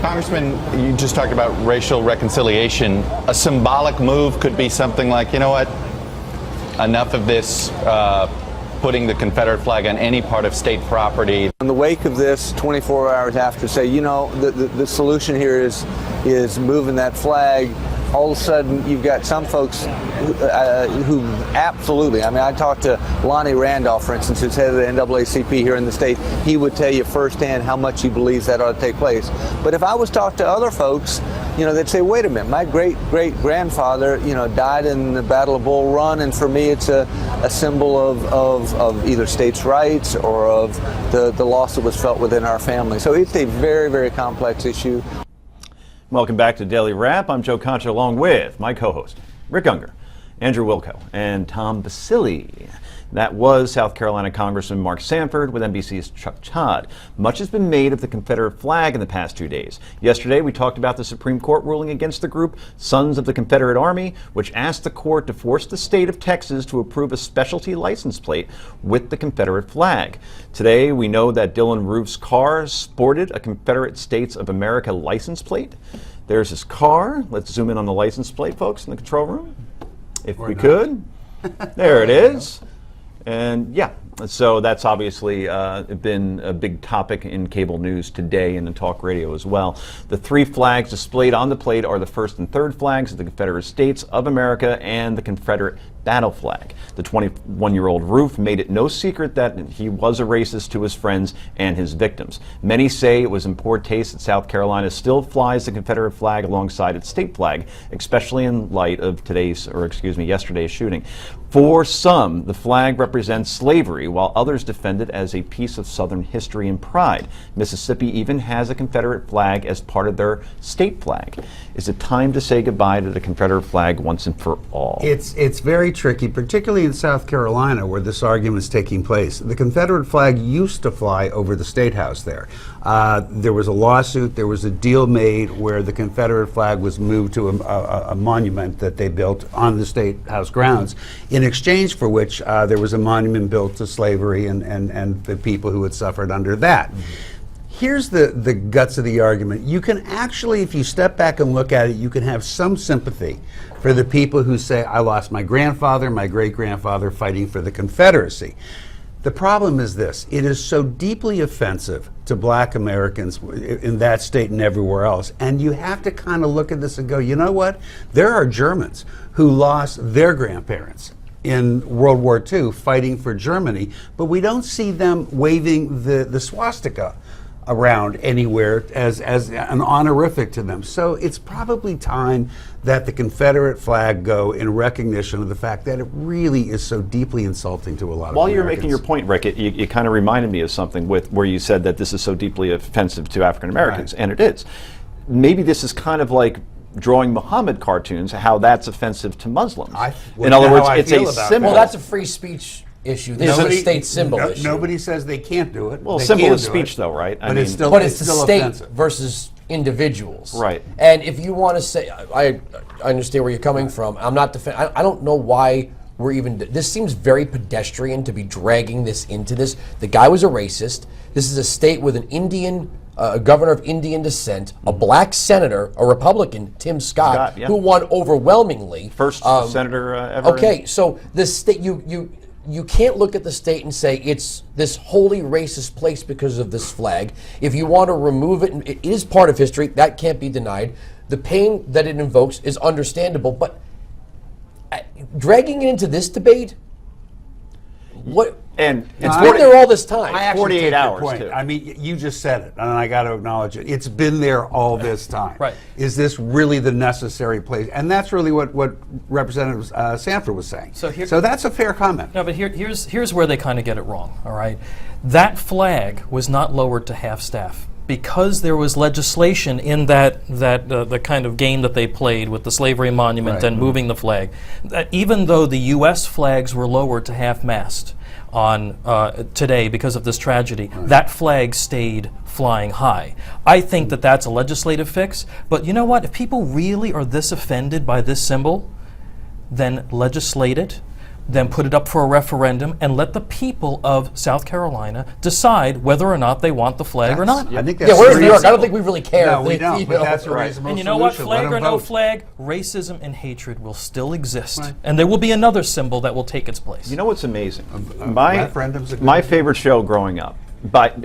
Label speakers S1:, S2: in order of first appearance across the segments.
S1: Congressman, you just talked about racial reconciliation. A symbolic move could be something like, you know what, enough of this putting the Confederate flag on any part of state property.
S2: In the wake of this, 24 hours after, say, you know, the solution here is moving that flag. All of a sudden, you've got some folks who absolutely, I mean, I talked to Lonnie Randolph, for instance, who's head of the NAACP here in the state. He would tell you firsthand how much he believes that ought to take place. But if I was to talk to other folks, you know, they'd say, wait a minute, my great-great-grandfather, you know, died in the Battle of Bull Run, and for me it's a symbol of either states' rights or of the loss that was felt within our family. So it's a very, very complex issue.
S3: Welcome back to Daily Wrap. I'm Joe Concha along with my co-host, Rick Unger, Andrew Wilco, and Tom Basile. That was South Carolina Congressman Mark Sanford with NBC's Chuck Todd. Much has been made of the Confederate flag in the past 2 days. Yesterday, we talked about the Supreme Court ruling against the group Sons of the Confederate Army, which asked the court to force the state of Texas to approve a specialty license plate with the Confederate flag. Today, we know that Dylan Roof's car sported a Confederate States of America license plate. There's his car. Let's zoom in on the license plate, folks, in the control room, if we could. There it is. And yeah, so that's obviously been a big topic in cable news today and in talk radio as well. The three flags displayed on the plate are the first and third flags of the Confederate States of America and the Confederate battle flag. The 21-year-old Roof made it no secret that he was a racist to his friends and his victims. Many say it was in poor taste that South Carolina still flies the Confederate flag alongside its state flag, especially in light of yesterday's shooting. For some, the flag represents slavery, while others defend it as a piece of Southern history and pride. Mississippi even has a Confederate flag as part of their state flag. Is it time to say goodbye to the Confederate flag once and for all?
S4: It's very tricky, particularly in South Carolina, where this argument is taking place. The Confederate flag used to fly over the State House there. There was a lawsuit, there was a deal made where the Confederate flag was moved to a monument that they built on the State House grounds, in exchange for which there was a monument built to slavery and the people who had suffered under that. Mm-hmm. Here's the guts of the argument. You can actually, if you step back and look at it, you can have some sympathy for the people who say, I lost my grandfather, my great-grandfather fighting for the Confederacy. The problem is this: it is so deeply offensive to black Americans in that state and everywhere else. And you have to kind of look at this and go, you know what? There are Germans who lost their grandparents in World War II fighting for Germany, but we don't see them waving the swastika around anywhere as an honorific to them. So it's probably time that the Confederate flag go in recognition of the fact that it really is so deeply insulting to a lot of Americans.
S3: While you're making your point, Rick, you kind of reminded me of something where you said that this is so deeply offensive to African Americans, right. And it is. Maybe this is kind of like drawing Muhammad cartoons, how that's offensive to Muslims. In other words, it's a symbol.
S5: Well, that's a free speech issue. This is a state symbol issue.
S4: Nobody says they can't do it.
S3: Well, symbol is speech, though, right?
S4: But it's still
S5: the state
S4: offensive
S5: versus individuals.
S3: Right.
S5: And if you want to say, I understand where you're coming from. I'm not defending. I don't know why we're even. This seems very pedestrian to be dragging this into this. The guy was a racist. This is a state with an Indian. A governor of Indian descent, a black senator, a Republican, Tim Scott, who won overwhelmingly.
S3: First senator ever.
S5: Okay, so the state, you can't look at the state and say it's this wholly racist place because of this flag. If you want to remove it, it is part of history, that can't be denied. The pain that it invokes is understandable, but dragging it into this debate, what?
S3: And
S5: it's been there all this time.
S4: I actually
S3: 48
S4: take your
S3: hours,
S4: point.
S3: too.
S4: I mean, you just said it, and I got to acknowledge it. It's been there all this time.
S6: Right.
S4: Is this really the necessary place? And that's really what Representative Sanford was saying. So that's a fair comment.
S6: No, but here's where they kind of get it wrong. All right, that flag was not lowered to half staff because there was legislation in that the kind of game that they played with the slavery monument and moving the flag. That even though the U.S. flags were lowered to half-mast on today because of this tragedy, that flag stayed flying high. I think that that's a legislative fix, but you know what? If people really are this offended by this symbol, then legislate it. then put it up for a referendum and let the people of South Carolina decide whether or not they want the flag or not.
S4: I think that's
S5: Yeah, where's New York? I
S4: reasonable.
S5: don't think we really care.
S4: No, we
S5: They-
S4: don't.
S5: you
S4: But
S5: know,
S4: that's a
S5: right.
S4: reasonable
S6: And you know what?
S4: solution.
S6: Flag
S4: Let
S6: or
S4: them
S6: no
S4: vote.
S6: flag, racism and hatred will still exist.
S4: Right.
S6: And there will be another symbol that will take its place.
S3: You know what's amazing?
S4: referendum's a good
S3: My
S4: idea.
S3: favorite show growing up, but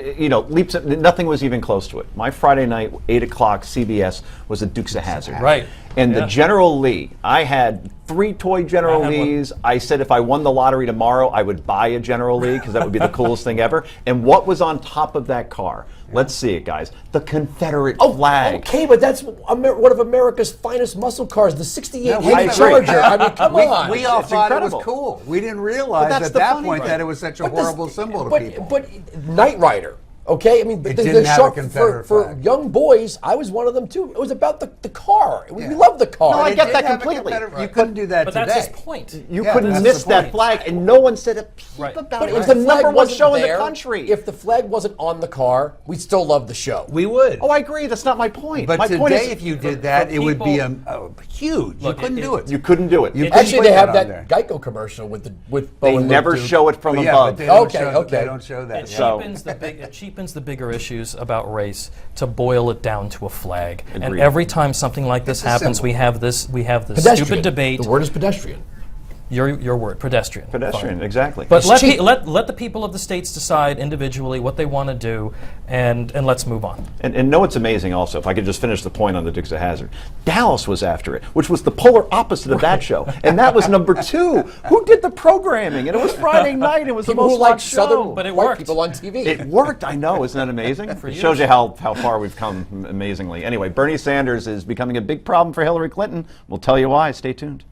S3: leaps. Nothing was even close to it. My Friday night, 8 o'clock, CBS was the Dukes of Hazzard.
S6: Right.
S3: And
S6: Yeah.
S3: the General Lee. I had 3 toy General
S6: I had one.
S3: Lees. I said if I won the lottery tomorrow, I would buy a General Lee because that would be the coolest thing ever. And what was on top of that car? Let's see it, guys. The Confederate flag.
S5: Okay, but that's one of America's finest muscle cars, the '68
S4: Yeah,
S5: Hemi
S4: I agree.
S5: Charger. I mean, come on.
S4: We all
S3: It's
S4: thought
S3: incredible.
S4: it was cool. We didn't realize
S3: that's
S4: at
S3: the
S4: that
S3: funny
S4: point
S3: part.
S4: that it was such a
S5: But this-
S4: horrible symbol to
S5: but,
S4: people.
S5: But Knight Rider, okay? I mean,
S4: It didn't have a Confederate
S5: for
S4: flag.
S5: young boys, I was one of them too. It was about the car. We
S4: Yeah.
S5: love the car.
S3: No, I
S4: It
S3: get
S4: did
S3: that
S4: have a
S3: completely.
S4: Confederate- You couldn't do that
S6: But
S4: today.
S6: that's his point.
S3: You
S4: Yeah,
S3: couldn't
S4: that's
S3: miss
S4: the
S3: that
S4: point.
S3: flag, and no one said a peep
S6: Right.
S3: about
S5: But
S3: it.
S5: if
S3: It's
S5: the
S3: the
S5: flag
S3: number one
S5: wasn't
S3: show in
S5: there,
S3: the country.
S5: If the flag wasn't on the car, we'd still love the show.
S4: We would.
S3: Oh, I agree. That's not my point.
S4: But
S3: my point
S4: today,
S3: is,
S4: if you did that, it would be
S6: people-
S4: huge.
S6: Look,
S4: you couldn't do it.
S3: you couldn't do it.
S4: You couldn't
S5: Actually,
S4: put
S5: they have
S4: on
S5: that
S4: there.
S5: Geico commercial with
S3: they
S5: Bo and Luke
S3: never
S5: do.
S3: show it from
S4: Yeah,
S3: above.
S4: but they don't
S5: Okay,
S4: show,
S5: okay.
S4: They don't show that.
S6: It
S4: yeah.
S3: So-
S6: cheapens the bigger issues about race to boil it down to a flag. And
S3: Agreed.
S6: every time something like this
S4: It's a
S6: happens,
S4: symbol.
S6: we have this
S5: Pedestrian.
S6: stupid debate.
S5: The word is pedestrian.
S6: Your word, pedestrian.
S3: Pedestrian,
S6: Fine.
S3: exactly.
S6: But
S5: It's
S6: let,
S5: cheap.
S6: let the people of the states decide individually what they want to do, and let's move on.
S3: And know what's amazing also, if I could just finish the point on the Dukes of Hazzard. Dallas was after it, which was the polar opposite of that show. And that was number 2. Who did the programming? And it was Friday night. It was
S5: People
S3: the
S5: who
S3: most
S5: like
S3: watched show.
S5: Southern
S6: But it
S5: white
S6: worked.
S5: people on TV.
S3: It worked, I know. Isn't that amazing? It
S6: years.
S3: shows you how far we've come amazingly. Anyway, Bernie Sanders is becoming a big problem for Hillary Clinton. We'll tell you why. Stay tuned.